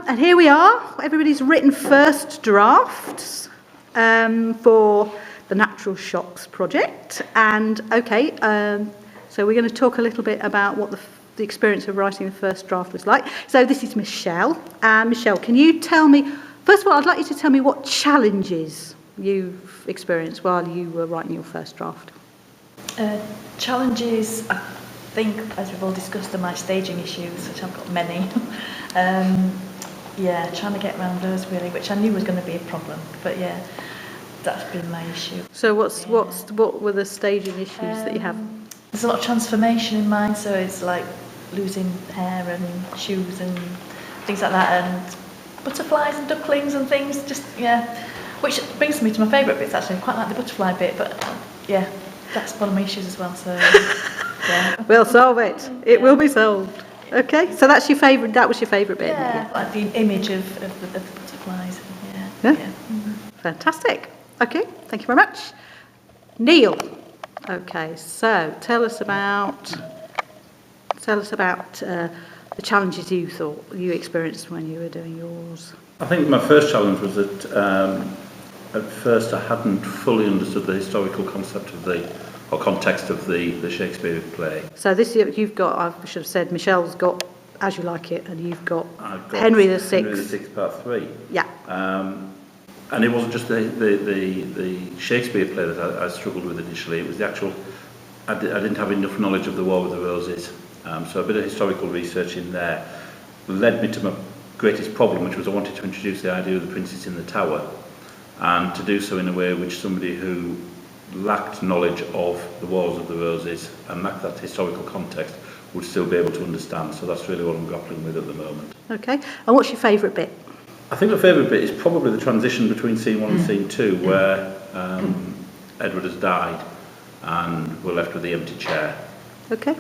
And here we are. Everybody's written first drafts for the Natural Shocks project. And okay, so we're going to talk a little bit about what the experience of writing the first draft was like. So this is Michelle. Michelle, can you tell me, first of all, I'd like you to tell me what challenges you've experienced while you were writing your first draft. Challenges, I think, as we've all discussed, are my staging issues, which I've got many. Trying to get around those really, which I knew was going to be a problem, but yeah, that's been my issue. So what were the staging issues that you have? There's a lot of transformation in mine, so it's like losing hair and shoes and things like that, and butterflies and ducklings and things, which brings me to my favourite bits actually. I quite like the butterfly bit, but that's one of my issues as well, so yeah. We'll solve it. It will be solved. Okay, so that's your favourite. That was your favourite bit. Yeah, like the image of the butterflies. Yeah. Mm-hmm. Fantastic. Okay, thank you very much, Neil. Okay, so tell us about the challenges you experienced when you were doing yours. I think my first challenge was that at first I hadn't fully understood the historical concept or context of the Shakespeare play. So this you've got, I should have said, Michelle's got As You Like It, and you've got Henry VI. Henry VI Part 3. Yeah. And it wasn't just the Shakespeare play that I struggled with initially. It was the actual. I didn't have enough knowledge of the War with the Roses, so a bit of historical research in there led me to my greatest problem, which was I wanted to introduce the idea of the Princess in the Tower, and to do so in a way which somebody who lacked knowledge of the Wars of the Roses and lacked that historical context would still be able to understand. So that's really what I'm grappling with at the moment. Okay, and what's your favourite bit? I think my favourite bit is probably the transition between scene 1 and scene 2, where Edward has died and we're left with the empty chair. Okay,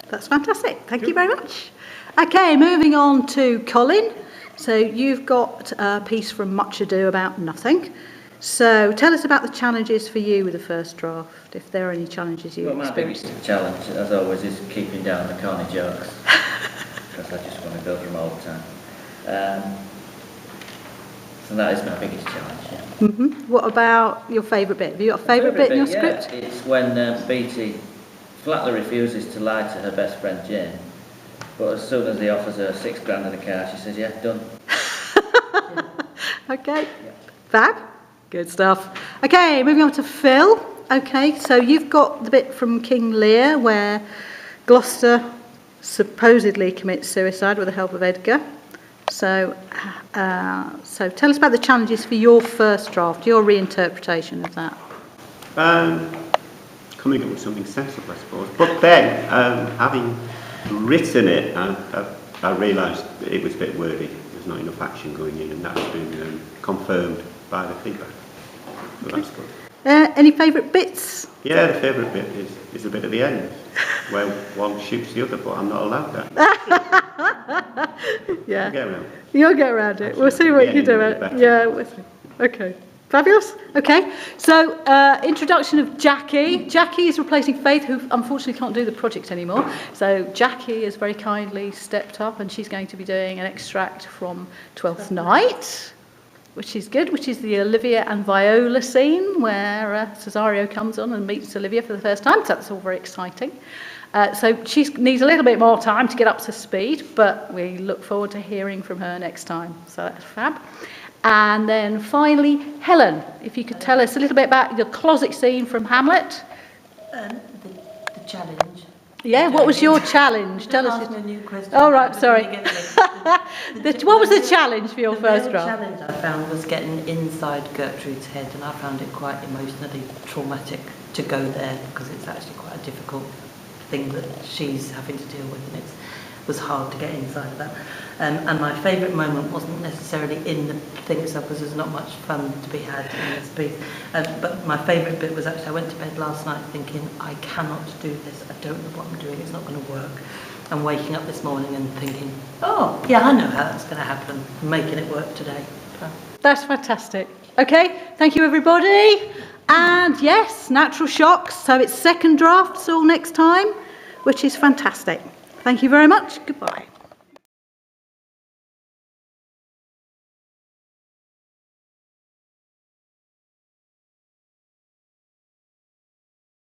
that's fantastic. Thank you very much. Okay, moving on to Colin. So you've got a piece from Much Ado About Nothing. So tell us about the challenges for you with the first draft, if there are any challenges you experienced. My biggest challenge, as always, is keeping down the corny jokes, because I just want to go them all the time. So that is my biggest challenge, yeah. Mm-hmm. What about your favourite bit? Have you got a favourite bit in your script? Yeah, it's when Beatty flatly refuses to lie to her best friend Jane, but as soon as he offers her £6,000 in the car, she says, yeah, done. Okay, yeah. Fab. Good stuff. Okay, moving on to Phil. Okay, so you've got the bit from King Lear where Gloucester supposedly commits suicide with the help of Edgar. So tell us about the challenges for your first draft, your reinterpretation of that. Coming up with something sensible, I suppose. But then, having written it, I realised it was a bit wordy. There's not enough action going in, and that's been confirmed by the feedback. So that's good. Any favourite bits? Yeah, the favourite bit is the bit at the end, where one shoots the other, but I'm not allowed that. Yeah. I'll get around. You'll get around it. We'll see what you do. Yeah, we'll see. Okay. Fabulous. Okay. So, introduction of Jackie. Jackie is replacing Faith, who unfortunately can't do the project anymore. So, Jackie has very kindly stepped up, and she's going to be doing an extract from Twelfth Night, which is good, which is the Olivia and Viola scene where Cesario comes on and meets Olivia for the first time. So that's all very exciting. So she needs a little bit more time to get up to speed, but we look forward to hearing from her next time. So that's fab. And then finally, Helen, if you could tell us a little bit about the closet scene from Hamlet. The challenge. Yeah, what was your challenge? Tell us. A new question. Oh, right, sorry. What was the challenge for your first draft? The challenge I found was getting inside Gertrude's head, and I found it quite emotionally traumatic to go there, because it's actually quite a difficult thing that she's having to deal with, and it was hard to get inside of that. And my favourite moment wasn't necessarily in the thing itself, because there's not much fun to be had in this piece. But my favourite bit was actually I went to bed last night thinking, I cannot do this, I don't know what I'm doing, it's not going to work. And waking up this morning and thinking, oh, yeah, I know how that's going to happen, making it work today. So. That's fantastic. Okay, thank you everybody. And yes, Natural Shocks, so it's second drafts all next time, which is fantastic. Thank you very much. Goodbye.